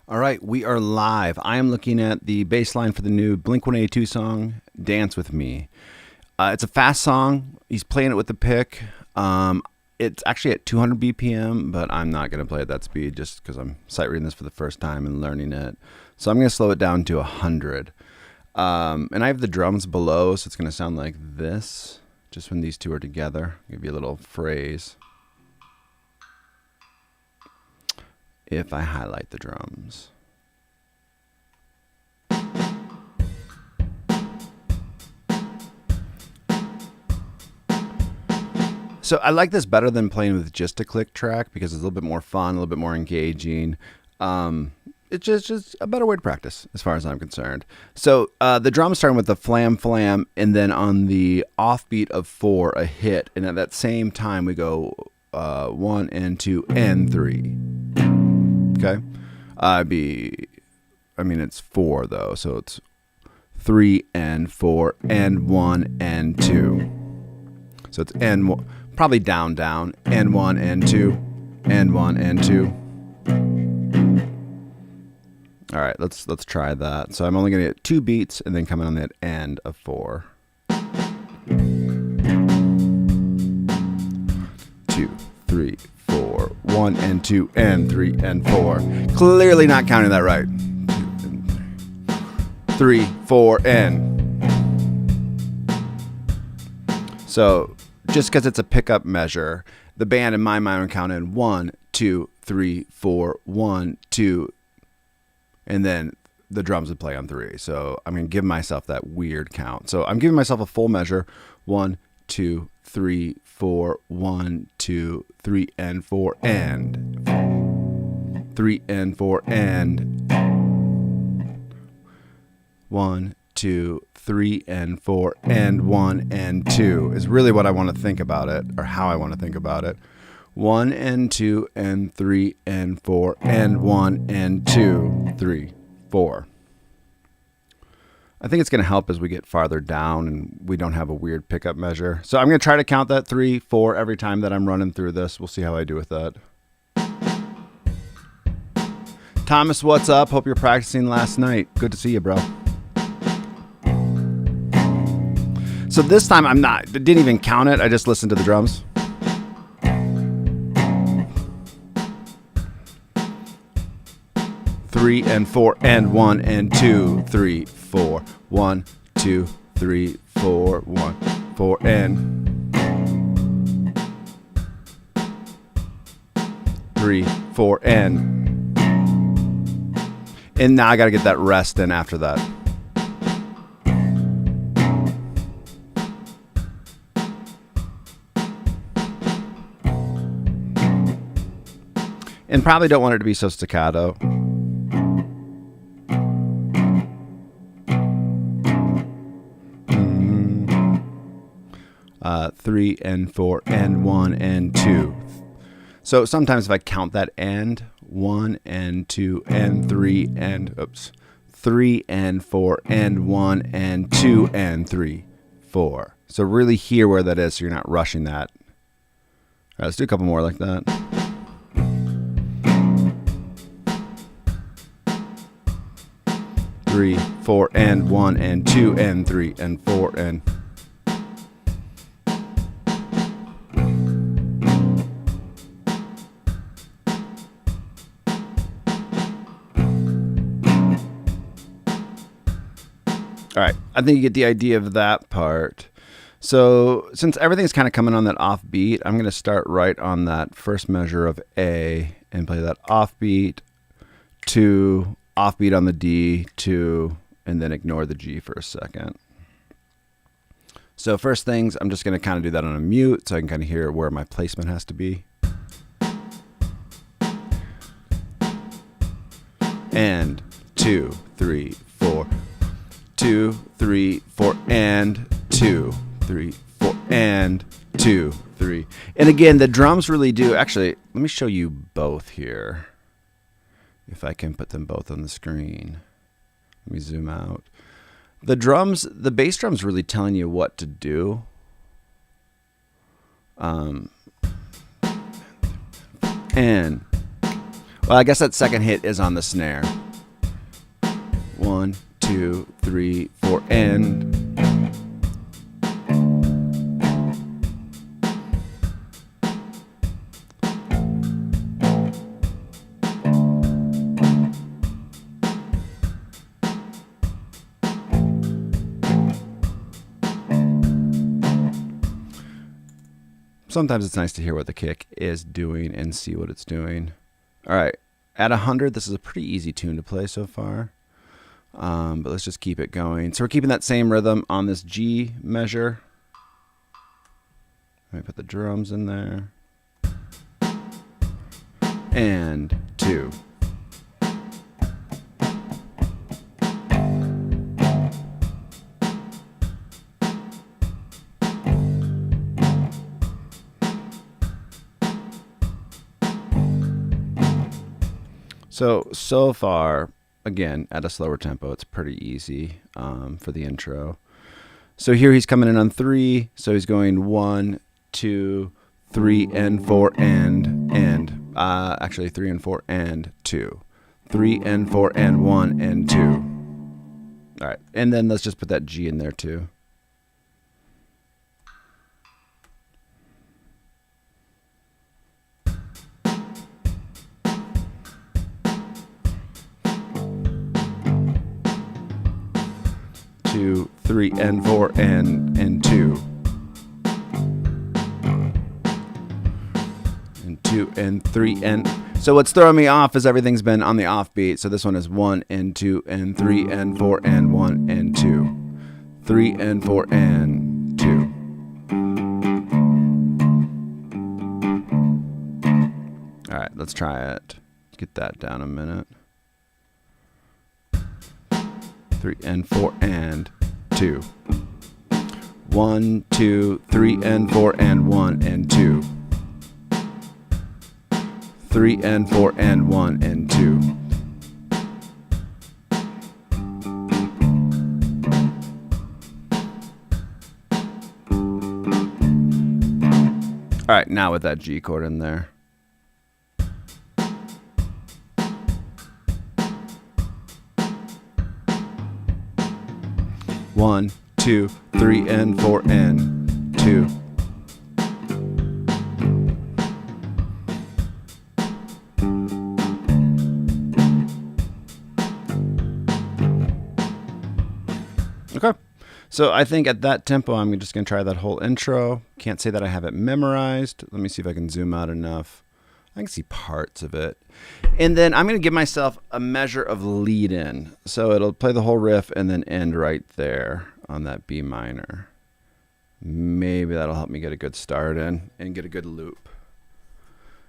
All right, we are live. I am looking at the bass line for the new Blink-182 song, Dance With Me. It's a fast song. He's playing it with the pick. It's actually at 200 BPM, but I'm not going to play at that speed just because I'm sight reading this for the first time and learning it. So I'm going to slow it down to 100. And I have the drums below, so it's going to sound like this, just when these two are together. I'll give you a little phrase. If I highlight the drums. So I like this better than playing with just a click track because it's a little bit more fun, a little bit more engaging. It's just a better way to practice as far as I'm concerned. So the drums starting with the flam flam, and then on the offbeat of 4, a hit. And at that same time we go 1 and 2 and 3. Okay, it's 4 though, so it's 3 and 4 and 1 and 2. So it's and probably down and 1 and 2 and 1 and 2. All right, let's try that. So I'm only gonna get 2 beats and then coming on the end of 4. 2, 3, 4, 1 and 2 and 3 and 4. Clearly not counting that right. 2 and 3, 4 and. So just because it's a pickup measure, the band in my mind are counting 1, 2, 3, 4, 1, 2, and then the drums would play on 3. So I'm gonna give myself that weird count. So I'm giving myself a full measure: 1, 2, 3, 4, 1, 2, 3 and 4 and 3 and 4 and 1, 2, 3 and 4 and 1 and 2 is really what I want to think about it, or how I want to think about it. 1 and 2 and 3 and 4 and 1 and 2, 3, 4. I think it's going to help as we get farther down and we don't have a weird pickup measure. So I'm going to try to count that 3, 4 every time that I'm running through this. We'll see how I do with that. Thomas, what's up? Hope you're practicing last night. Good to see you, bro. So this time I didn't even count it. I just listened to the drums. Three and 4 and 1 and 2, 3, 4, 1, 2, 3, 4, 1, 4 and 3, 4 and now I got to get that rest in after that. And probably don't want it to be so staccato. 3 and 4 and 1 and 2. So sometimes if I count that and 1 and 2 and 3 and 3 and 4 and 1 and 2 and 3, 4. So really hear where that is so you're not rushing that. All right, let's do a couple more like that. Three, 4 and 1 and 2 and 3 and 4 and. All right, I think you get the idea of that part. So since everything's kind of coming on that off beat, I'm going to start right on that first measure of A and play that off beat, 2, offbeat on the D, 2, and then ignore the G for a second. So first things, I'm just going to kind of do that on a mute so I can kind of hear where my placement has to be. And 2, 3, 4. 2, 3, 4 and 2, 3, 4 and 2, 3. And again, the drums really do. Actually, let me show you both here. If I can put them both on the screen. Let me zoom out. The drums, the bass drum's really telling you what to do. And Well, I guess that second hit is on the snare. 1, 2, 3, 4, and. Sometimes it's nice to hear what the kick is doing and see what it's doing. All right, at 100, this is a pretty easy tune to play so far. But let's just keep it going. So we're keeping that same rhythm on this G measure. Let me put the drums in there. And 2. So far, again, at a slower tempo, it's pretty easy for the intro. So here he's coming in on 3. So he's going 1, 2, 3, and 4, and. Actually, 3 and 4, and 2. 3 and 4, and 1, and 2. All right, and then let's just put that G in there too. Two, 3, and 4, and 2. And 2, and 3, and... So what's throwing me off is everything's been on the offbeat. So this one is 1, and 2, and 3, and 4, and 1, and 2. 3, and 4, and 2. All right, let's try it. Get that down a minute. 3, and 4, and 2. 1, 2, 3, and 4, and 1, and 2. 3, and 4, and 1, and 2. All right, now with that G chord in there. One, 2, 3, and 4, and 2. Okay, so I think at that tempo, I'm just going to try that whole intro. Can't say that I have it memorized. Let me see if I can zoom out enough. I can see parts of it. And then I'm going to give myself a measure of lead in. So it'll play the whole riff and then end right there on that B minor. Maybe that'll help me get a good start in and get a good loop.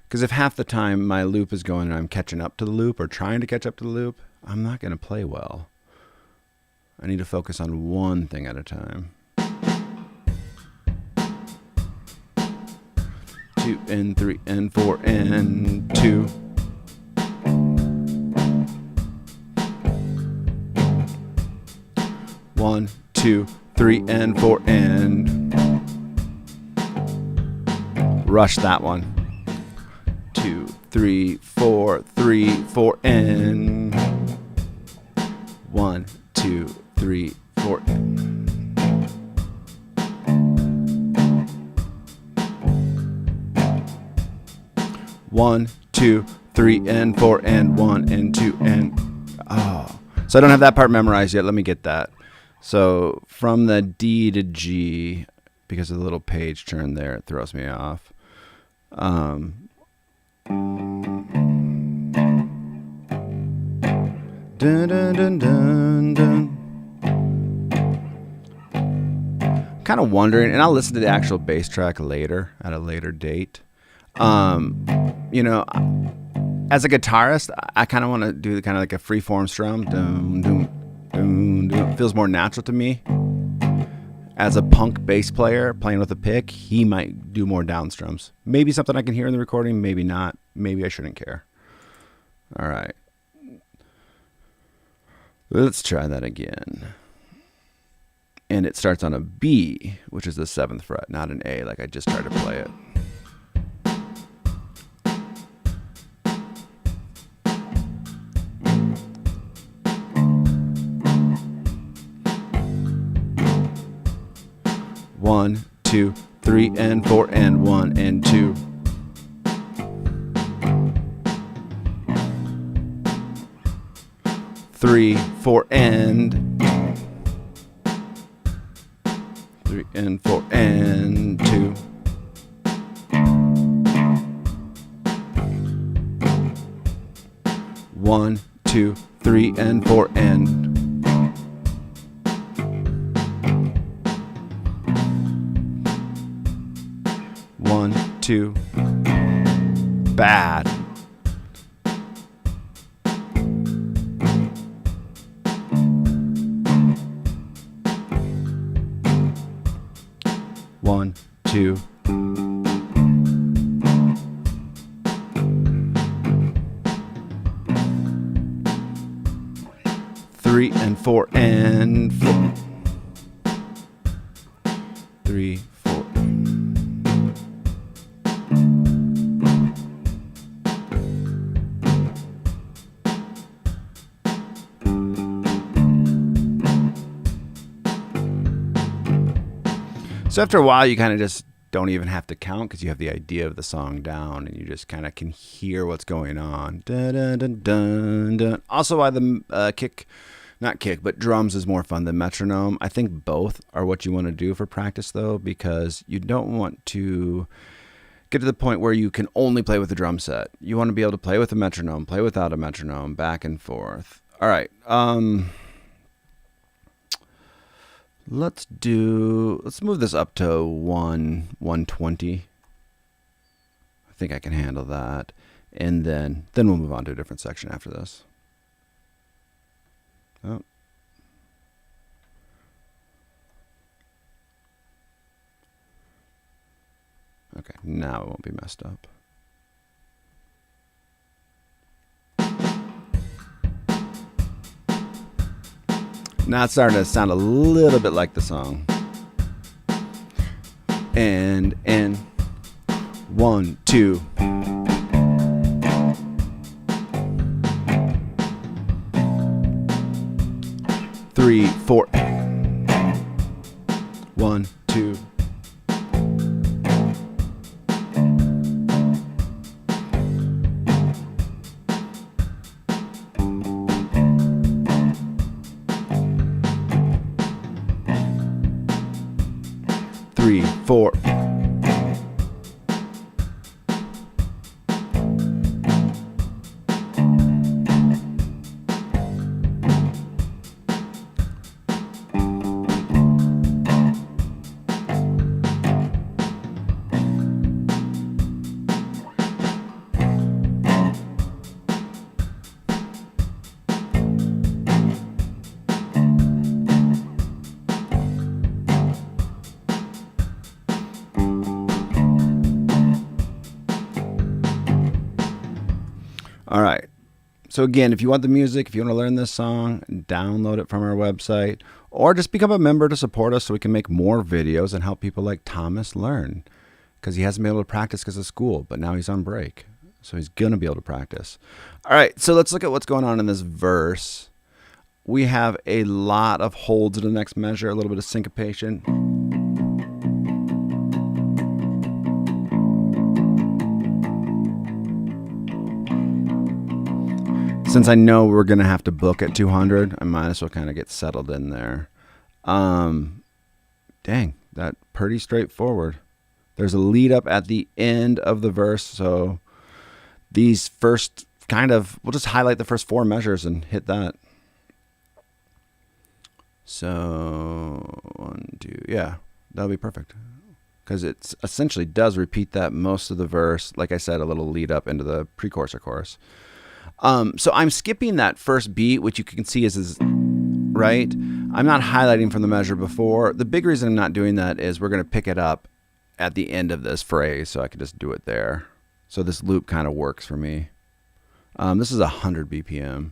Because if half the time my loop is going and I'm catching up to the loop or trying to catch up to the loop, I'm not going to play well. I need to focus on one thing at a time. 2, and 3, and 4, and 2. 1, 2, 3, and 4, and rush that one. 2, 3, 4, 3, 4, and 1, 2, 3, 4. One, 2, 3, and 4, and 1, and 2, and oh. So I don't have that part memorized yet. Let me get that. So from the D to G, because of the little page turn there, it throws me off. Dun, dun, dun, dun, dun. Kind of wondering, and I'll listen to the actual bass track later at a later date. You know, as a guitarist, I kind of want to do kind of like a free-form strum. Dun, dun, dun, dun. It feels more natural to me. As a punk bass player playing with a pick, he might do more down strums. Maybe something I can hear in the recording, maybe not. Maybe I shouldn't care. All right. Let's try that again. And it starts on a B, which is the 7th fret, not an A like I just tried to play it. 1, 2, 3, and 4, and 1, and 2. Three, 4, and 3 and 4 and 2. One, 2, 3, and 4, and 1, 2. Bad. One, 2. Three and 4 and 4. 3, 4. So after a while, you kind of just don't even have to count because you have the idea of the song down and you just kind of can hear what's going on. Dun, dun, dun, dun, dun. Also, why the not kick, but drums is more fun than metronome. I think both are what you want to do for practice, though, because you don't want to get to the point where you can only play with the drum set. You want to be able to play with a metronome, play without a metronome, back and forth. All right. Let's move this up to 120. I think I can handle that. And then we'll move on to a different section after this. Oh. Okay, now it won't be messed up. Now it's starting to sound a little bit like the song. And 1, 2. Three, 4. 1, 2. Three, 4. All right. So again, if you want the music, if you want to learn this song, download it from our website or just become a member to support us so we can make more videos and help people like Thomas learn because he hasn't been able to practice because of school, but now he's on break. So he's going to be able to practice. All right. So let's look at what's going on in this verse. We have a lot of holds in the next measure, a little bit of syncopation. Since I know we're going to have to book at 200, I might as well kind of get settled in there. Dang, that pretty straightforward. There's a lead up at the end of the verse. So these first we'll just highlight the first 4 measures and hit that. So 1, 2, yeah, that'll be perfect. Because it essentially does repeat that most of the verse. Like I said, a little lead up into the pre-chorus or chorus. So I'm skipping that first beat, which you can see is right. I'm not highlighting from the measure before. The big reason I'm not doing that is we're going to pick it up at the end of this phrase, so I can just do it there. So this loop kind of works for me. This is 100 BPM.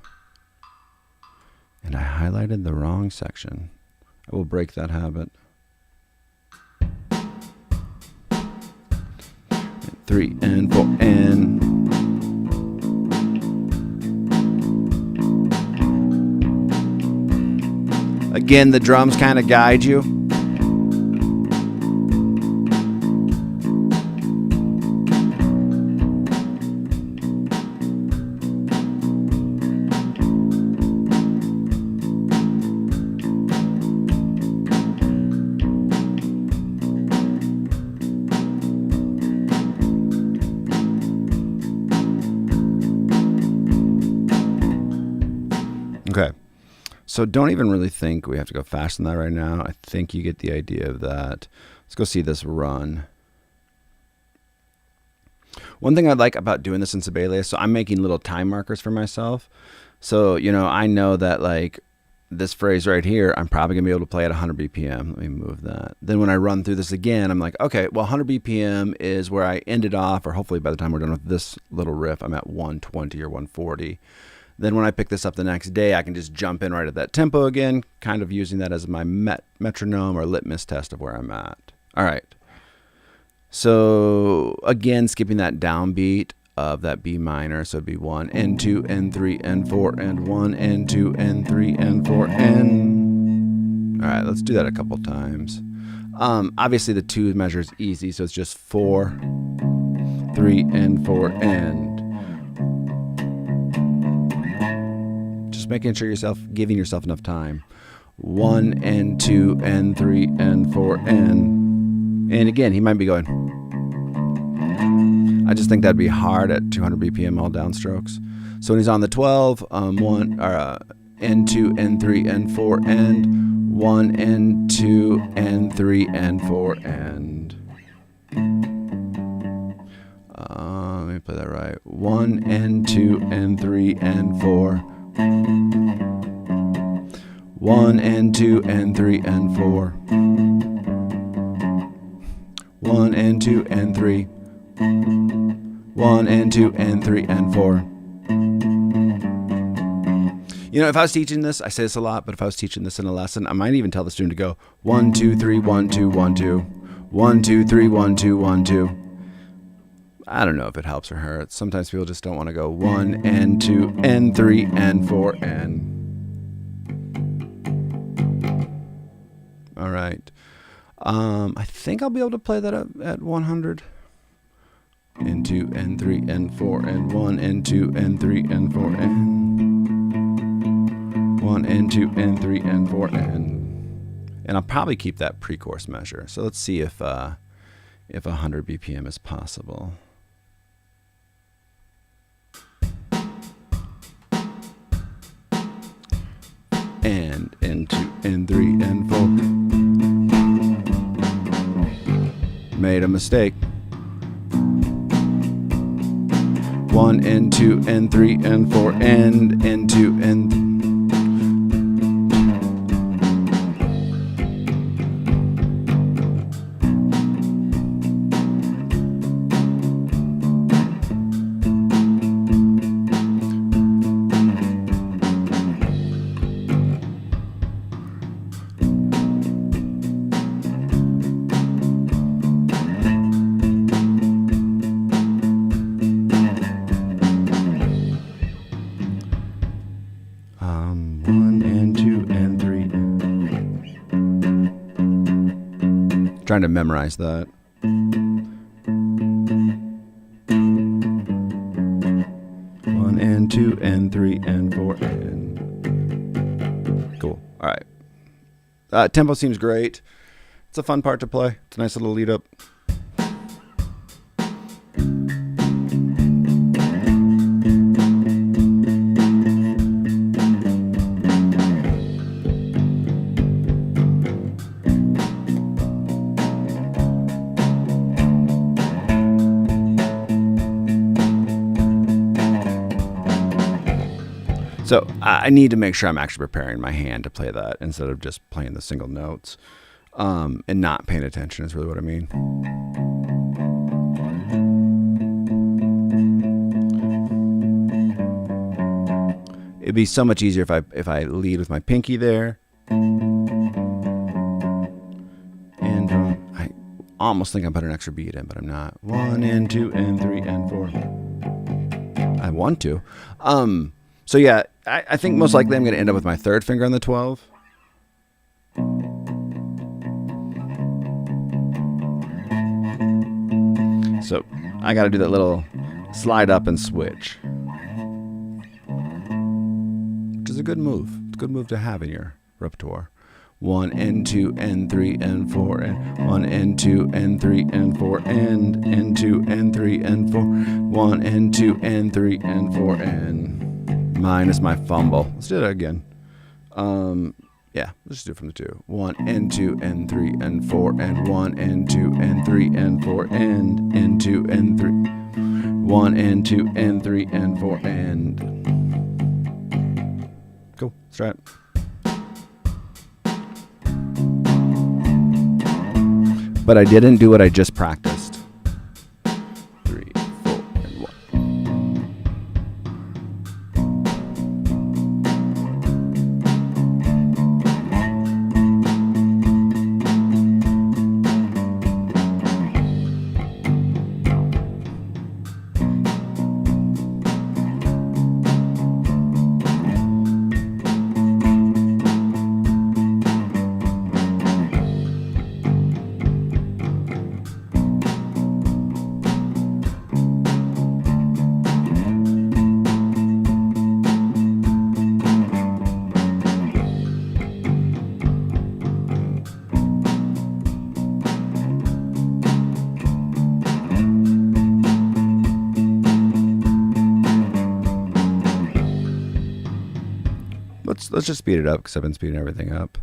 And I highlighted the wrong section. I will break that habit. 3 and 4 and... Again, the drums kind of guide you. Okay. So don't even really think we have to go fast on that right now. I think you get the idea of that. Let's go see this run. One thing I like about doing this in Sibelius, so I'm making little time markers for myself. So, I know that like this phrase right here, I'm probably going to be able to play at 100 BPM. Let me move that. Then when I run through this again, I'm like, okay, well, 100 BPM is where I ended off, or hopefully by the time we're done with this little riff, I'm at 120 or 140. Then when I pick this up the next day, I can just jump in right at that tempo again, kind of using that as my metronome or litmus test of where I'm at. All right. So again, skipping that downbeat of that B minor. So it'd be 1 and 2 and 3 and 4 and 1 and 2 and 3 and 4 and... All right, let's do that a couple times. Obviously the 2 measure is easy, so it's just 4, 3 and 4 and... Just making sure giving yourself enough time. 1 and 2 and 3 and 4 and again, he might be going. I just think that'd be hard at 200 BPM all downstrokes. So when he's on the 12, 1 or and 2 and 3 and 4 and 1 and 2 and 3 and 4 and let me play that right. 1 and 2 and 3 and 4. 1 and 2 and 3 and 4. 1 and 2 and 3. 1 and 2 and 3 and 4. If I was teaching this, I say this a lot, but if I was teaching this in a lesson, I might even tell the student to go 1 2 3 1 2 1 2 1 2 3 1 2 1 2. I don't know if it helps or hurts. Sometimes people just don't want to go 1 and 2 and 3 and 4 and. All right. I think I'll be able to play that at 100. And 2 and 3 and 4 and 1 and 2 and 3 and 4 and 1 and 2 and 3 and 4 and I'll probably keep that pre-chorus measure. So let's see if 100 BPM is possible. And 2 and 3 and 4. Made a mistake. 1 and 2 and 3 and 4 and 2 and trying to memorize that. 1 and 2 and 3 and 4 and cool. All right. Tempo seems great. It's a fun part to play. It's a nice little lead up. So I need to make sure I'm actually preparing my hand to play that instead of just playing the single notes and not paying attention is really what I mean. It'd be so much easier if I lead with my pinky there. And I almost think I put an extra beat in, but I'm not. 1 and 2 and 3 and 4. I want to. So yeah, I think most likely I'm going to end up with my third finger on the 12. So I got to do that little slide up and switch, which is a good move. It's a good move to have in your repertoire. 1 and 2 and 3 and 4 and 1 and 2 and 3 and 4 and 2 and 3 and 4 1 and 2 and 3 and 4 and minus my fumble. Let's do that again. Yeah, let's do it from the 2. 1 and 2 and 3 and 4 and 1 and 2 and 3 and 4 and 2 and 3. 1 and 2 and 3 and 4 and. Cool. Let's try it. But I didn't do what I just practiced. 3, 4, and 1. Let's just speed it up because I've been speeding everything up.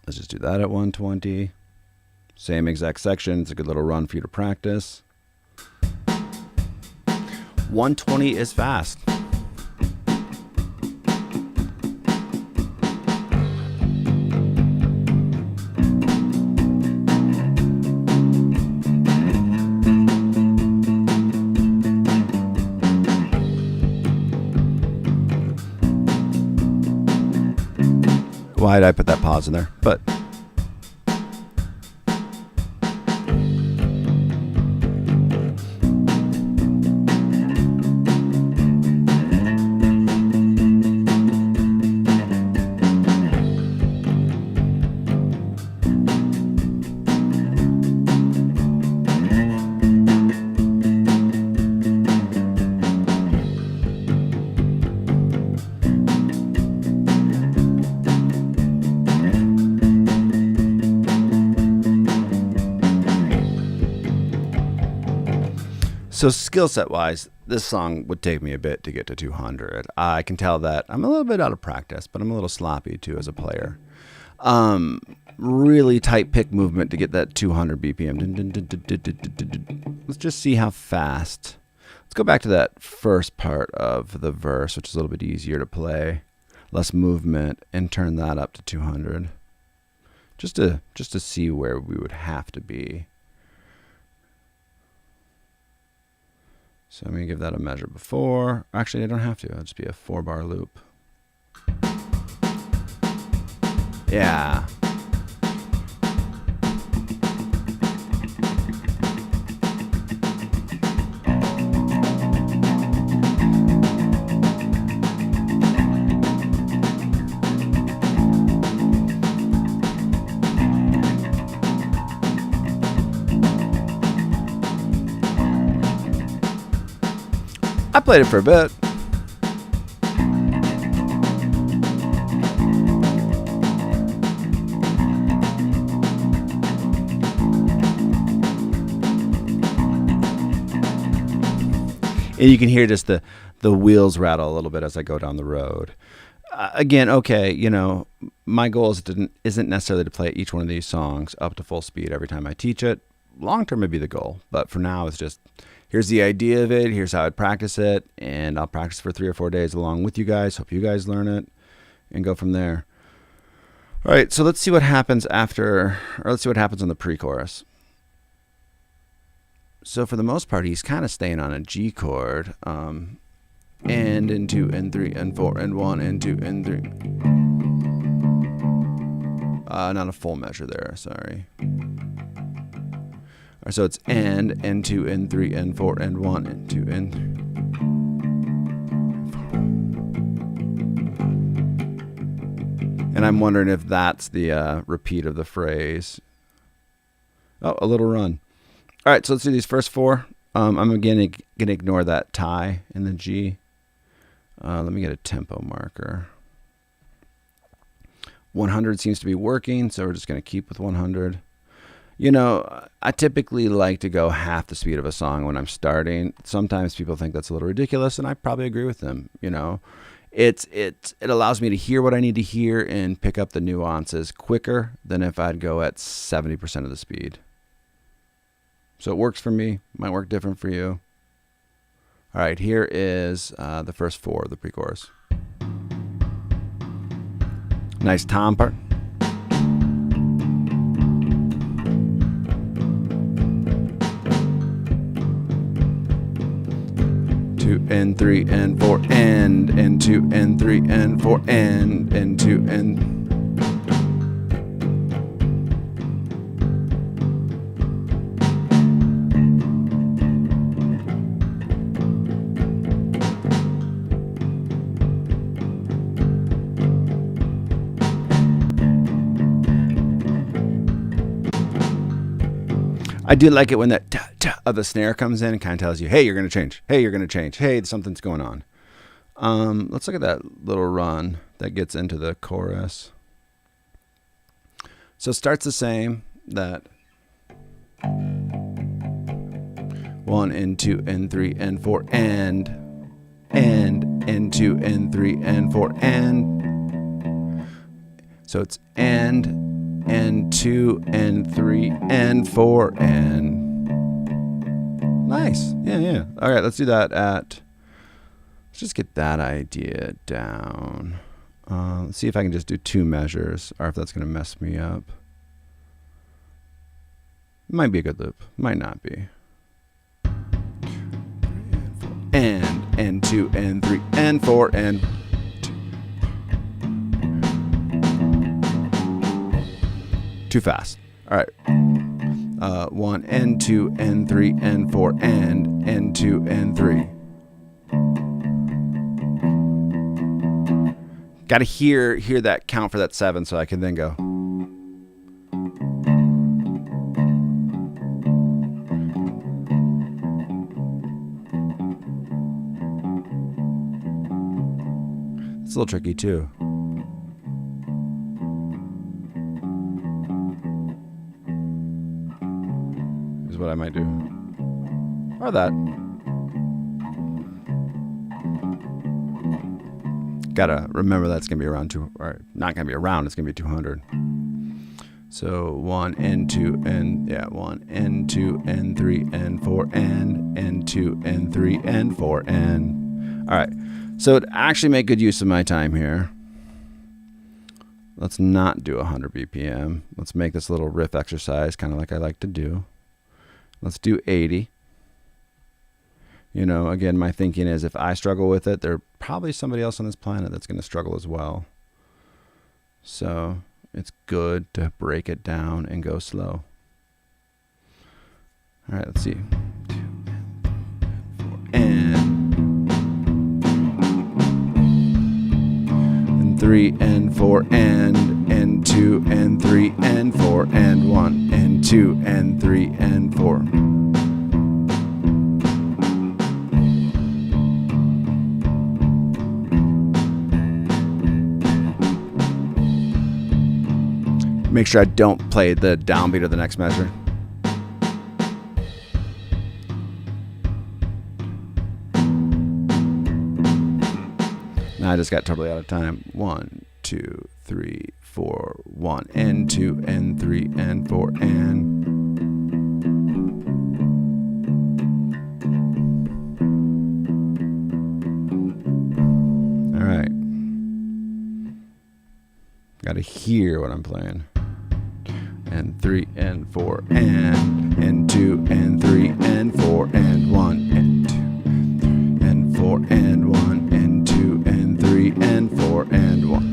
Let's just do that at 120. Same exact section. It's a good little run for you to practice. 120 is fast. Why did I put that pause in there? But so skill set wise, this song would take me a bit to get to 200. I can tell that I'm a little bit out of practice, but I'm a little sloppy too as a player. Really tight pick movement to get that 200 BPM. Let's just see how fast. Let's go back to that first part of the verse, which is a little bit easier to play, less movement, and turn that up to 200. Just to see where we would have to be. So I'm going to give that a measure before. Actually, I don't have to. It'll just be a 4-bar loop. Yeah. I played it for a bit. And you can hear just the wheels rattle a little bit as I go down the road. Again, okay, you know, my goal isn't necessarily to play each one of these songs up to full speed every time I teach it. Long term would be the goal, but for now it's just, here's the idea of it, here's how I'd practice it, and I'll practice for 3 or 4 days along with you guys. Hope you guys learn it and go from there. All right, so let's see what happens let's see what happens on the pre-chorus. So for the most part, he's kind of staying on a G chord, and 2 and 3 and 4 and 1 and 2 and 3. Not a full measure there, sorry. All right, so it's and 2 and 3 and 4 and 1 and 2 and 3. And I'm wondering if that's the repeat of the phrase. Oh, a little run. All right, so let's do these first 4. I'm again going to ignore that tie in the G. Let me get a tempo marker. 100 seems to be working, so we're just going to keep with 100. I typically like to go half the speed of a song when I'm starting. Sometimes people think that's a little ridiculous, and I probably agree with them. It allows me to hear what I need to hear and pick up the nuances quicker than if I'd go at 70% of the speed. So it works for me. Might work different for you. All right, here is the first 4 of the pre-chorus. Nice tom part. 2 and 3 and 4 and 2 and 3 and 4 and 2 and. I do like it when that of the snare comes in and kind of tells you, hey, you're going to change. Hey, you're going to change. Hey, something's going on. Let's look at that little run that gets into the chorus. So it starts the same, that 1 and 2 and 3 and 4 and 2 and 3 and 4 and. So it's and 2 and 3 and 4 and. Nice. Yeah. All right, let's do that let's just get that idea down. Let's see if I can just do 2 measures or if that's going to mess me up. Might be a good loop. Might not be. And 2 and 3 and 4 and 2. Too fast. All right. 1 and 2 and 3 and 4 and 2 and 3. Got to hear that count for that 7 so I can then go. It's a little tricky too. Is what I might do. Or that. Gotta remember that's gonna be around not gonna be around, it's gonna be 200. So 1 and 2 and 1 and 2 and 3 and 4 and 2 and 3 and 4 and. All right. So to actually make good use of my time here, let's not do 100 BPM. Let's make this little riff exercise kind of like I like to do. Let's do 80. Again, my thinking is if I struggle with it, there's probably somebody else on this planet that's going to struggle as well. So it's good to break it down and go slow. All right, let's see. 2 and 3 and 4 and 2 and 3 and 4 and 1 and 2 and 3 and 4. Make sure I don't play the downbeat of the next measure. Now I just got totally out of time. 1, 2, 3, 4, 1 and 2 and 3 and 4 and. All right. Got to hear what I'm playing. And 3 and 4 and 2 and 3 and 4 and 1 and 2 and 4 and 1 and 2 and 3 and 4 and 1.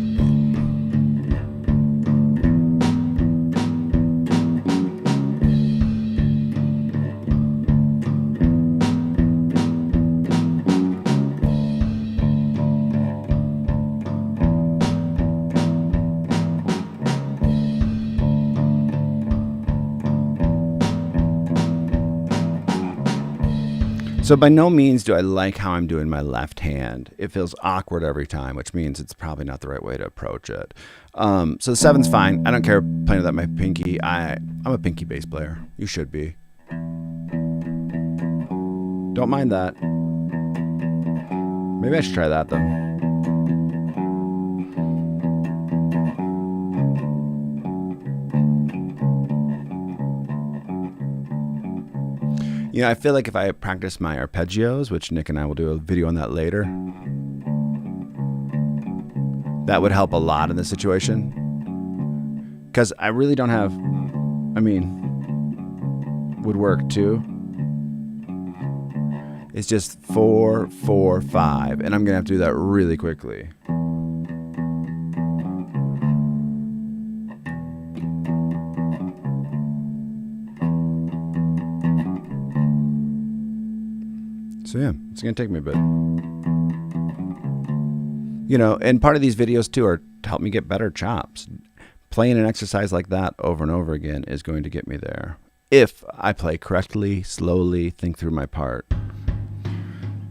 So by no means do I like how I'm doing my left hand. It feels awkward every time, which means it's probably not the right way to approach it. So the 7's fine. I don't care playing with my pinky. I'm a pinky bass player. You should be. Don't mind that. Maybe I should try that though. You know, I feel like if I practice my arpeggios, which Nick and I will do a video on that later, that would help a lot in this situation. Because I really don't have, would work too. It's just 4, 4, 5, and I'm gonna have to do that really quickly. So yeah, it's going to take me a bit. You know, and part of these videos too are to help me get better chops. Playing an exercise like that over and over again is going to get me there. If I play correctly, slowly, think through my part.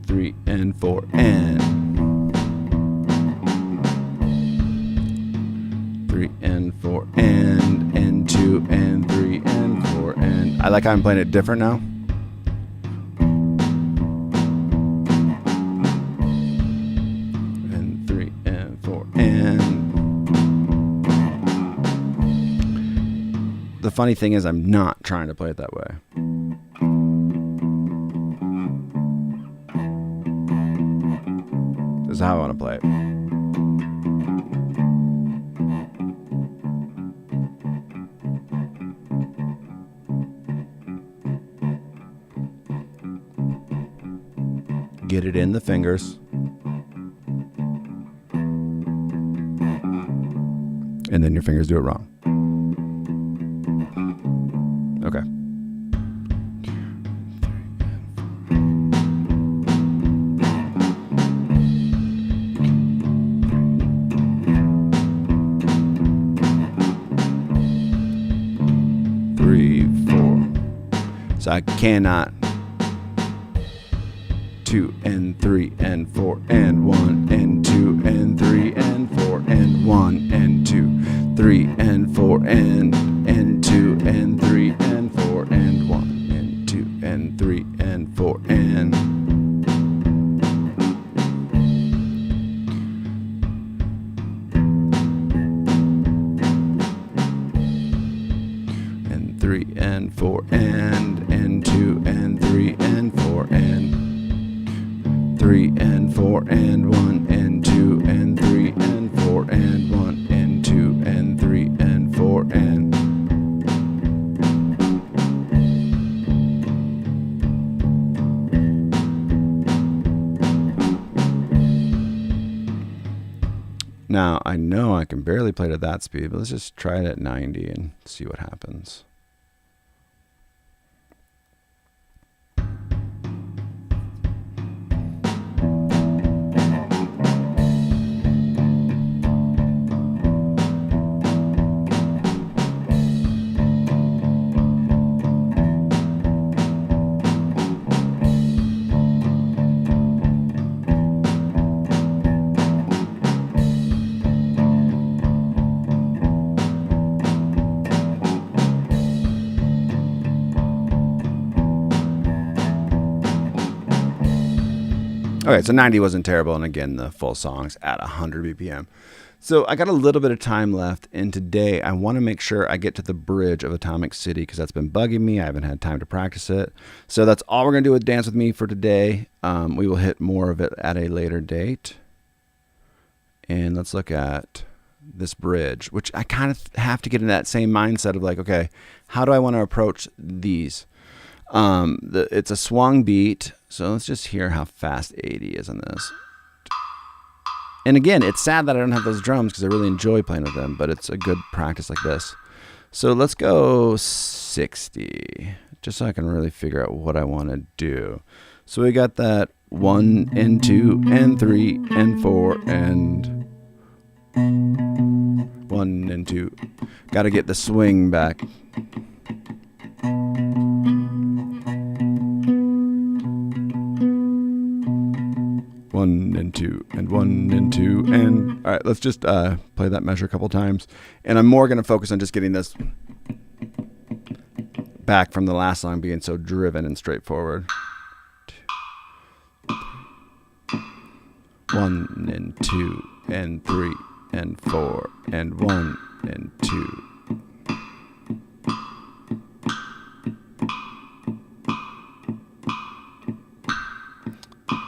3 and 4 and 3 and 4 and 2 and 3 and 4 and I like how I'm playing it different now. The funny thing is I'm not trying to play it that way. This is how I want to play it. Get it in the fingers. And then your fingers do it wrong. Okay. Three, 4. So I cannot 2 and 3 and 4 and 1 and 2 and 3 and 4 and 1 and 2, 3 and 4 and 2 and 3 and 4 and 1 and 2 and 3 and 4 and 3 and 4 and 2 and 3 and 4 and 3 and 4 and 1 and 2 and 3 and 4 and 1 and 2 and 3 and 4 and Now, I know I can barely play it at that speed, but let's just try it at 90 and see what happens. Okay, so 90 wasn't terrible, and again, the full song's at 100 BPM. So I got a little bit of time left, and today I want to make sure I get to the bridge of Atomic City because that's been bugging me. I haven't had time to practice it. So that's all we're going to do with Dance With Me for today. We will hit more of it at a later date. And let's look at this bridge, which I kind of have to get in that same mindset of like, okay, how do I want to approach these? It's a swung beat, so let's just hear how fast 80 is on this. And again, it's sad that I don't have those drums because I really enjoy playing with them, but it's a good practice like this. So let's go 60, just so I can really figure out what I want to do. So we got that 1 and 2 and 3 and 4 and 1 and 2. Got to get the swing back. 1 and 2 and 1 and 2 and all right, let's just play that measure a couple times. And I'm more going to focus on just getting this back from the last song being so driven and straightforward. 1 and 2 and 3 and 4 and 1 and 2.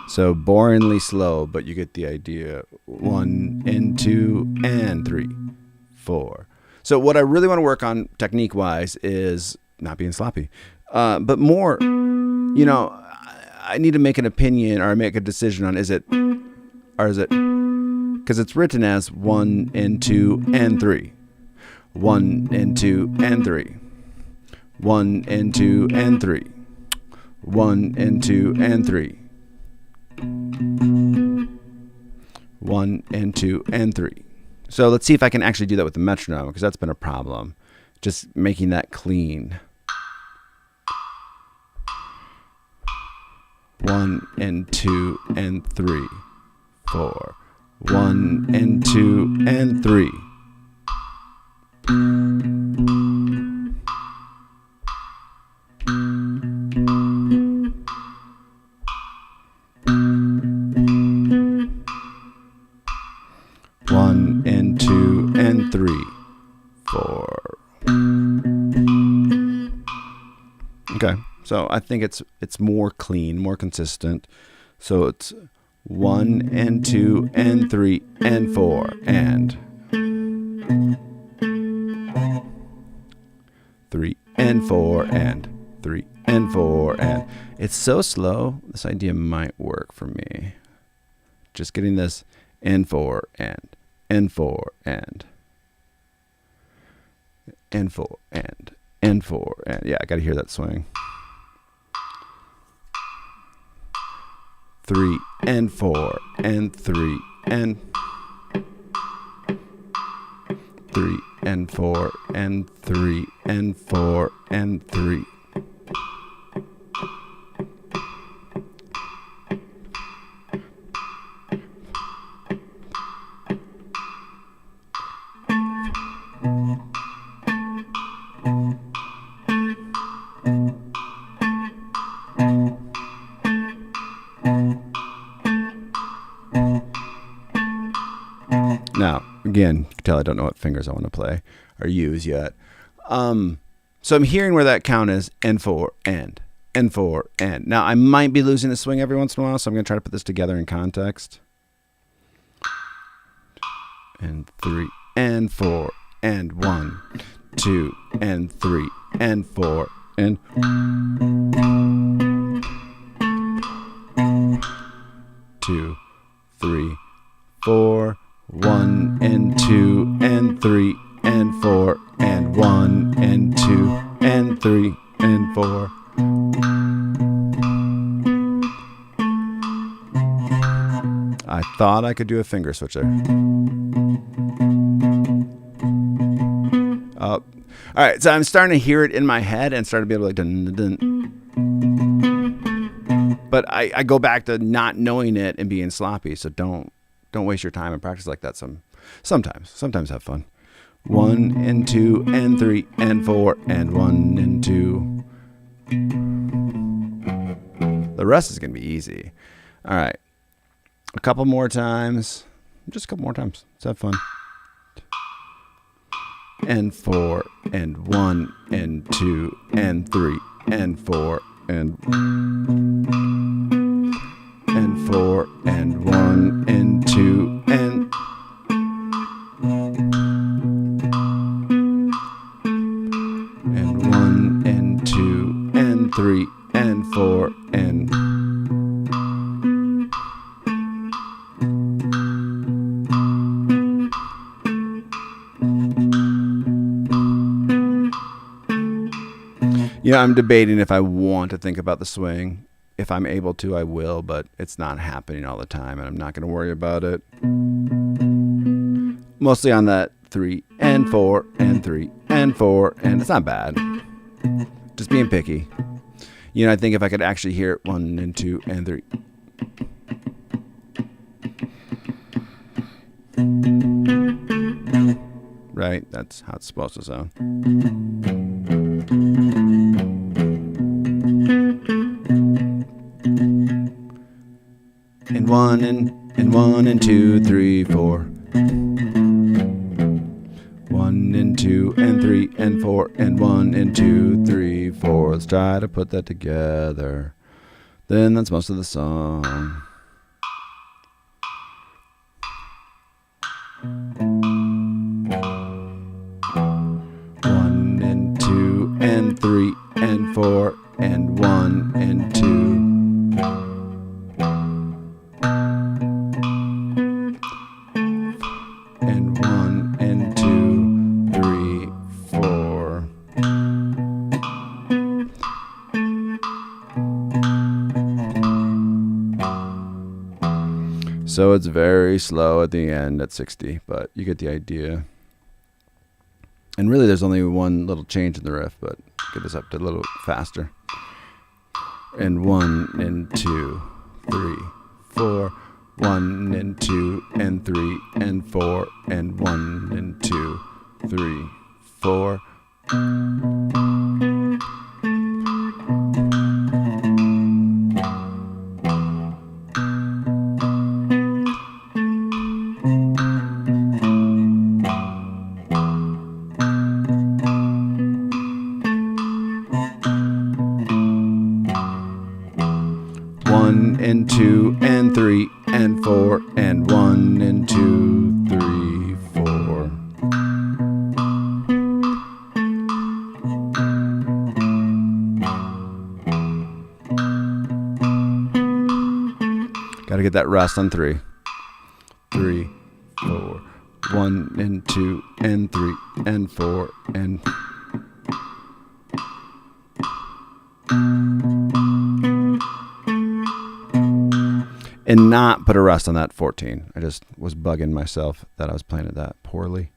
So boringly slow, but you get the idea. 1 and 2 and 3, 4. So what I really want to work on technique-wise is not being sloppy, but more, you know, I need to make an opinion or make a decision on is it, because it's written as 1 and 2 and 3, 1 and 2 and 3, 1 and 2 and 3, 1 and 2 and 3. 1 and 2 and 3. So let's see if I can actually do that with the metronome, because that's been a problem. Just making that clean. 1 and 2 and 3, 4. 1 and 2 and 3. One and 2 and 3, 4. Okay, so I think it's more clean, more consistent. So it's 1 and 2 and 3 and 4 and 3 and 4 and 3 and 4 and it's so slow. This idea might work for me. Just getting this N4 and N4 and N4 and N4 and yeah, I gotta hear that swing. 3 and 4 and 3 and 3 and 4 and 3 and 4 and 3. Now, again, you can tell I don't know what fingers I want to play or use yet. So I'm hearing where that count is, N4 and N4 and. Now, I might be losing the swing every once in a while, so I'm going to try to put this together in context. And 3 and 4 and 1, 2 and 3 and 4 and 2, 3, 4. 1 and 2 and 3 and 4 and 1 and 2 and 3 and 4. I thought I could do a finger switch there. All right, so I'm starting to hear it in my head and starting to be able to like dun, dun, dun. But I go back to not knowing it and being sloppy, so don't waste your time and practice like that. Sometimes have fun. 1 and 2 and 3 and 4 and 1 and 2. The rest is going to be easy. All right. A couple more times. Just a couple more times. Let's have fun. And 4 and 1 and 2 and 3 and 4 and 4 and 1 and 2 and 1 and 2 and 3 and 4 and I'm debating if I want to think about the swing. If I'm able to, I will, but it's not happening all the time, and I'm not going to worry about it. Mostly on that 3 and 4 and 3 and 4, and it's not bad. Just being picky. I think if I could actually hear it 1 and 2 and 3. Right? That's how it's supposed to sound. And 1 and 1 and 2, 3, 4. 1 and 2 and 3 and 4 and 1 and 2, 3, 4. Let's try to put that together. Then that's most of the song. One and 2 and 3 and 4 and 1 and 2. And 1 and 2, 3, 4. So it's very slow at the end at 60, but you get the idea. And really there's only one little change in the riff, but get this up to a little faster. And 1 and 2, 3, 4. 1 and 2 and 3 and 4 and 1 and 2, 3, 4. One and 2 and 3 and 4 and 1 and 2, 3, 4. Gotta get that rest on 3. 3, 4. 1 and 2 and 3 and 4 and... And not put a rest on that 14. I just was bugging myself that I was playing it that poorly.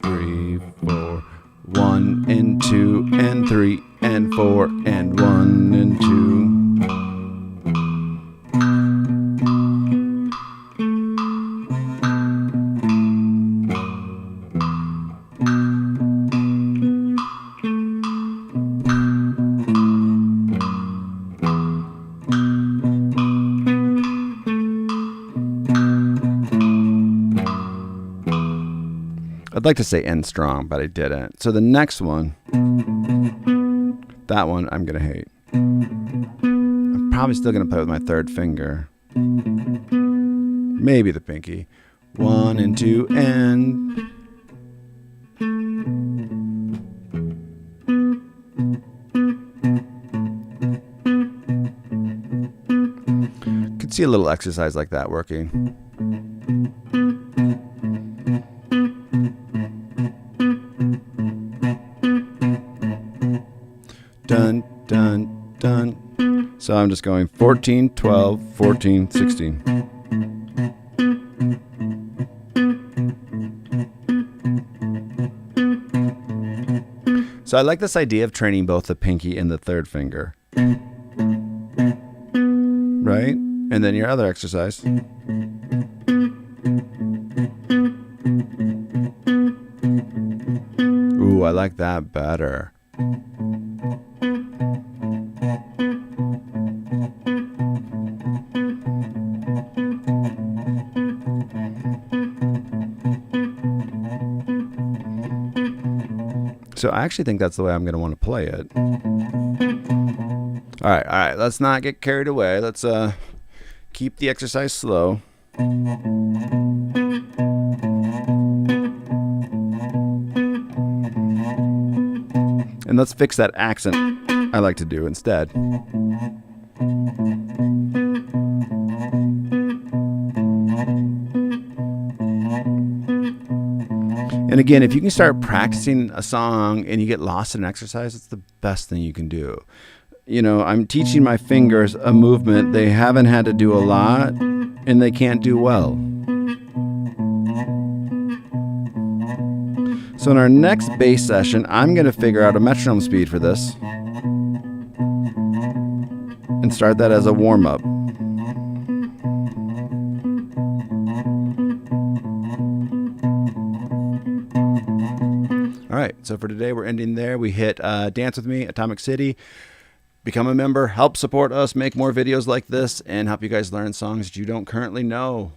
Three, 4, 1 and 2 and 3 and 4 and 1 and 2. I'd like to say end strong, but I didn't. So the next one, that one I'm going to hate. I'm probably still going to play with my third finger. Maybe the pinky. 1 and 2 and... Could see a little exercise like that working. Dun, dun, dun. So I'm just going 14, 12, 14, 16. So I like this idea of training both the pinky and the third finger. Right? And then your other exercise. Ooh, I like that better. So I actually think that's the way I'm going to want to play it. All right. Let's not get carried away. Let's keep the exercise slow. And let's fix that accent I like to do instead. And again, if you can start practicing a song and you get lost in exercise, it's the best thing you can do. You know, I'm teaching my fingers a movement they haven't had to do a lot and they can't do well. So in our next bass session, I'm going to figure out a metronome speed for this. And and start that as a warm-up. All right, so for today, we're ending there. We hit Dance With Me, Atomic City. Become a member, help support us, make more videos like this, and help you guys learn songs that you don't currently know.